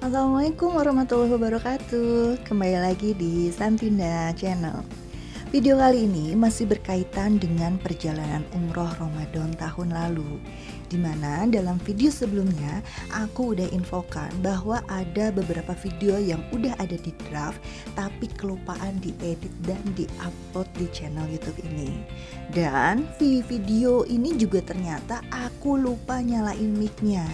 Assalamualaikum warahmatullahi wabarakatuh. Kembali lagi di Santinda Channel. Video kali ini masih berkaitan dengan perjalanan umroh Ramadan tahun lalu, di mana dalam video sebelumnya aku udah infokan bahwa ada beberapa video yang udah ada di draft tapi kelupaan diedit dan diupload di channel YouTube ini. Dan video ini juga ternyata aku lupa nyalain mic-nya.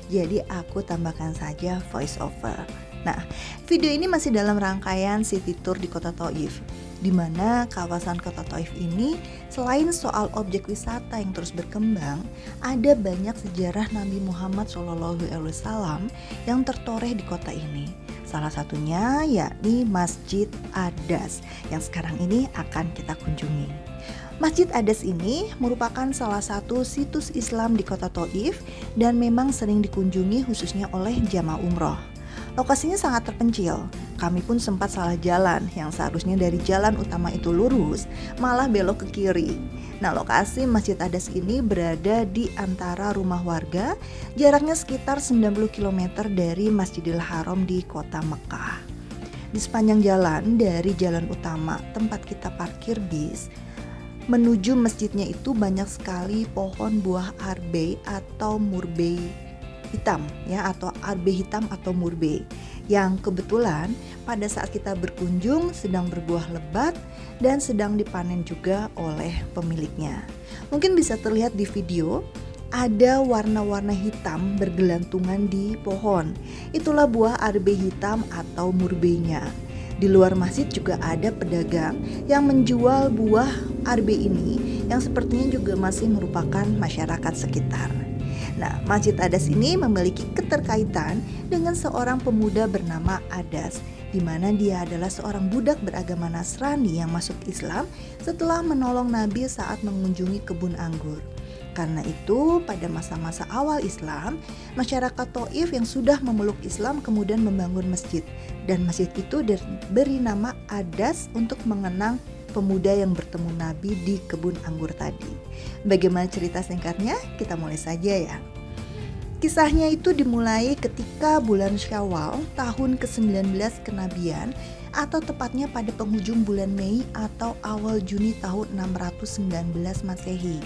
Jadi aku tambahkan saja voice over. Nah, video ini masih dalam rangkaian city tour di Kota Thaif, di mana kawasan Kota Thaif ini selain soal objek wisata yang terus berkembang, ada banyak sejarah Nabi Muhammad SAW yang tertoreh di kota ini. Salah satunya yakni Masjid Adas yang sekarang ini akan kita kunjungi. Masjid Adas ini merupakan salah satu situs Islam di Kota Thaif dan memang sering dikunjungi khususnya oleh jamaah umroh. Lokasinya sangat terpencil, kami pun sempat salah jalan yang seharusnya dari jalan utama itu lurus, malah belok ke kiri. Nah, lokasi Masjid Adas ini berada di antara rumah warga, jaraknya sekitar 90 km dari Masjidil Haram di kota Mekah. Di sepanjang jalan dari jalan utama tempat kita parkir bis, menuju masjidnya itu banyak sekali pohon buah arbe atau murbe hitam ya, atau arbe hitam atau murbe yang kebetulan pada saat kita berkunjung sedang berbuah lebat dan sedang dipanen juga oleh pemiliknya. Mungkin bisa terlihat di video ada warna-warna hitam bergelantungan di pohon. Itulah buah arbe hitam atau murbenya. Di luar masjid juga ada pedagang yang menjual buah arbe ini yang sepertinya juga masih merupakan masyarakat sekitar. Nah, Masjid Adas ini memiliki keterkaitan dengan seorang pemuda bernama Adas, di mana dia adalah seorang budak beragama Nasrani yang masuk Islam setelah menolong Nabi saat mengunjungi kebun anggur. Karena itu, pada masa-masa awal Islam, masyarakat Thaif yang sudah memeluk Islam kemudian membangun masjid, dan masjid itu diberi nama Adas untuk mengenang pemuda yang bertemu Nabi di kebun anggur tadi. Bagaimana cerita singkatnya? Kita mulai saja ya. Kisahnya itu dimulai ketika bulan Syawal tahun ke-19 kenabian, atau tepatnya pada penghujung bulan Mei atau awal Juni tahun 619 Masehi.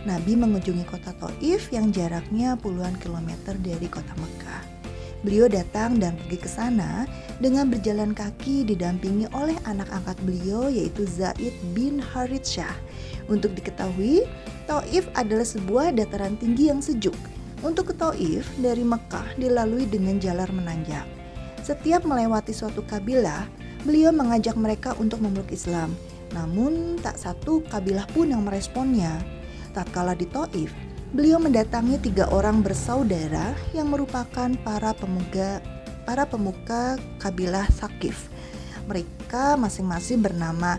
Nabi mengunjungi kota Thaif yang jaraknya puluhan kilometer dari kota Mekah. Beliau datang dan pergi ke sana dengan berjalan kaki didampingi oleh anak angkat beliau yaitu Zaid bin Harithah. Untuk diketahui, Thaif adalah sebuah dataran tinggi yang sejuk. Untuk ke Thaif dari Mekah dilalui dengan jalan menanjak. Setiap melewati suatu kabilah, beliau mengajak mereka untuk memeluk Islam. Namun tak satu kabilah pun yang meresponnya. Tatkala di Thaif, beliau mendatangi 3 orang bersaudara yang merupakan para pemuka kabilah Thaqif. Mereka masing-masing bernama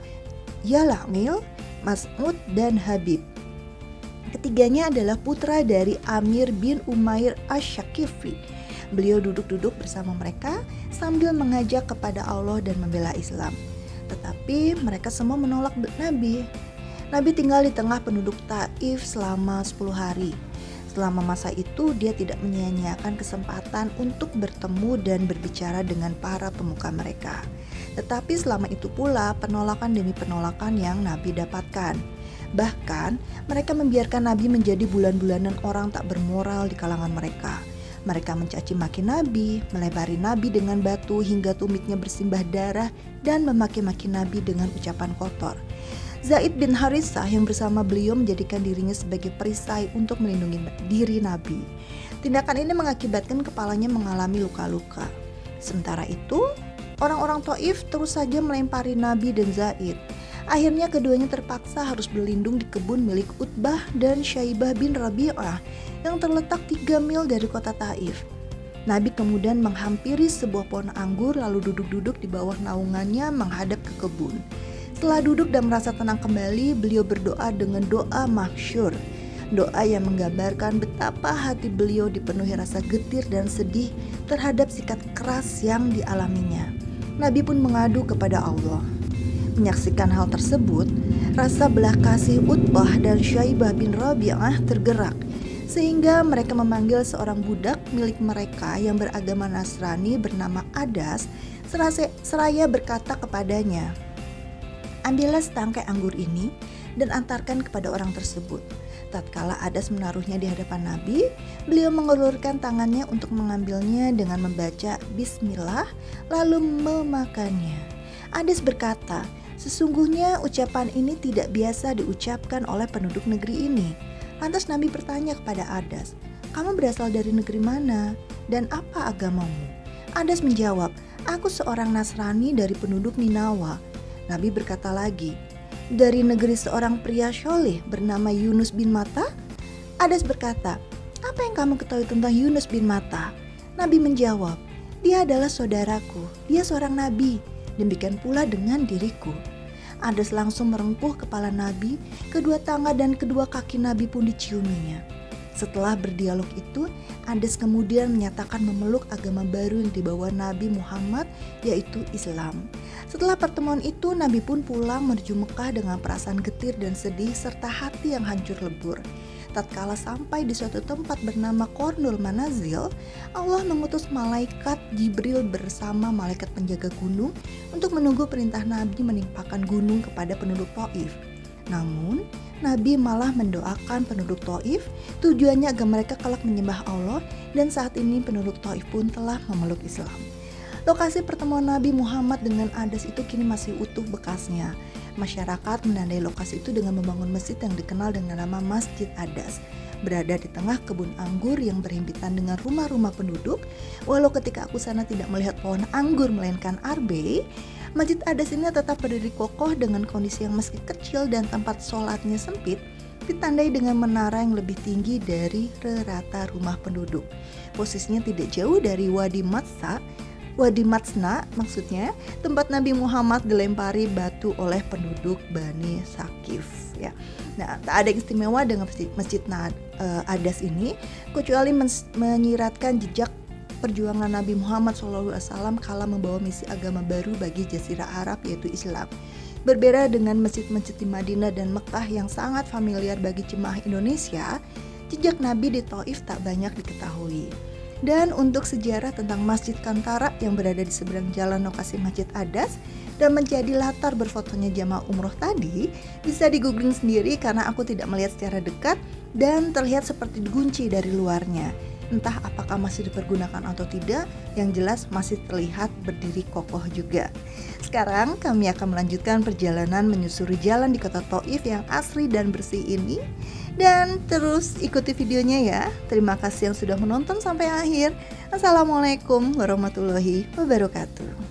Yal'il, Mas'ud, dan Habib. Ketiganya adalah putra dari Amir bin Umair Asy-Syaqifi. Beliau duduk-duduk bersama mereka sambil mengajak kepada Allah dan membela Islam. Tetapi mereka semua menolak Nabi. Nabi tinggal di tengah penduduk Thaif selama 10 hari. Selama masa itu dia tidak menyia-nyiakan kesempatan untuk bertemu dan berbicara dengan para pemuka mereka. Tetapi selama itu pula penolakan demi penolakan yang Nabi dapatkan. Bahkan mereka membiarkan Nabi menjadi bulan-bulanan orang tak bermoral di kalangan mereka. Mereka mencaci maki Nabi, melebari Nabi dengan batu hingga tumitnya bersimbah darah dan memaki-maki Nabi dengan ucapan kotor. Zaid bin Harithah yang bersama beliau menjadikan dirinya sebagai perisai untuk melindungi diri Nabi. Tindakan ini mengakibatkan kepalanya mengalami luka-luka. Sementara itu, orang-orang Thaif terus saja melempari Nabi dan Zaid. Akhirnya keduanya terpaksa harus berlindung di kebun milik Utbah dan Syaibah bin Rabi'ah yang terletak 3 mil dari kota Thaif. Nabi kemudian menghampiri sebuah pohon anggur lalu duduk-duduk di bawah naungannya menghadap ke kebun. Setelah duduk dan merasa tenang kembali, beliau berdoa dengan doa mahsyur. Doa yang menggambarkan betapa hati beliau dipenuhi rasa getir dan sedih terhadap sikap keras yang dialaminya. Nabi pun mengadu kepada Allah. Menyaksikan hal tersebut, rasa belah kasih Utbah dan Syaibah bin Rabi'ah tergerak. sehingga mereka memanggil seorang budak milik mereka yang beragama Nasrani bernama Adas, seraya berkata kepadanya, "Ambillah setangkai anggur ini dan antarkan kepada orang tersebut." Tatkala Adas menaruhnya di hadapan Nabi, beliau mengulurkan tangannya untuk mengambilnya dengan membaca Bismillah lalu memakannya. Adas berkata, "Sesungguhnya ucapan ini tidak biasa diucapkan oleh penduduk negeri ini." Lantas Nabi bertanya kepada Adas, "Kamu berasal dari negeri mana dan apa agamamu?" Adas menjawab, "Aku seorang Nasrani dari penduduk Ninawa." Nabi berkata lagi, "Dari negeri seorang pria syoleh bernama Yunus bin Matta?" Adas berkata, "Apa yang kamu ketahui tentang Yunus bin Matta?" Nabi menjawab, "Dia adalah saudaraku, dia seorang nabi, demikian pula dengan diriku." Adas langsung merengkuh kepala Nabi, kedua tangan dan kedua kaki Nabi pun diciuminya. Setelah berdialog itu, Adas kemudian menyatakan memeluk agama baru yang dibawa Nabi Muhammad, yaitu Islam. Setelah pertemuan itu, Nabi pun pulang menuju Mekah dengan perasaan getir dan sedih serta hati yang hancur lebur. Tatkala sampai di suatu tempat bernama Qornul Manazil, Allah mengutus malaikat Jibril bersama malaikat penjaga gunung untuk menunggu perintah Nabi menimpakan gunung kepada penduduk Taif. Namun, Nabi malah mendoakan penduduk Taif, tujuannya agar mereka kelak menyembah Allah, dan saat ini penduduk Taif pun telah memeluk Islam. Lokasi pertemuan Nabi Muhammad dengan Adas itu kini masih utuh bekasnya. Masyarakat menandai lokasi itu dengan membangun masjid yang dikenal dengan nama Masjid Adas, berada di tengah kebun anggur yang berhimpitan dengan rumah-rumah penduduk. Walau ketika aku sana tidak melihat pohon anggur melainkan arbe, Masjid Adas ini tetap berdiri kokoh dengan kondisi yang meski kecil dan tempat sholatnya sempit, ditandai dengan menara yang lebih tinggi dari rata rumah penduduk. Posisinya tidak jauh dari Wadi Matsna maksudnya, tempat Nabi Muhammad dilempari batu oleh penduduk Bani Sakif ya. Nah, tak ada yang istimewa dengan Masjid Adas ini kecuali menyiratkan jejak perjuangan Nabi Muhammad SAW kala membawa misi agama baru bagi Jazirah Arab, yaitu Islam. Berbeda dengan masjid-masjid di Madinah dan Mekah yang sangat familiar bagi jemaah Indonesia, jejak Nabi di Taif tak banyak diketahui. Dan untuk sejarah tentang Masjid Kantara yang berada di seberang jalan lokasi Masjid Adas dan menjadi latar berfotonya jamaah umroh tadi, bisa di-googling sendiri karena aku tidak melihat secara dekat dan terlihat seperti dikunci dari luarnya. Entah apakah masih dipergunakan atau tidak, yang jelas masih terlihat berdiri kokoh juga. Sekarang kami akan melanjutkan perjalanan menyusuri jalan di kota Taif yang asri dan bersih ini. Dan terus ikuti videonya ya. Terima kasih yang sudah menonton sampai akhir. Assalamualaikum warahmatullahi wabarakatuh.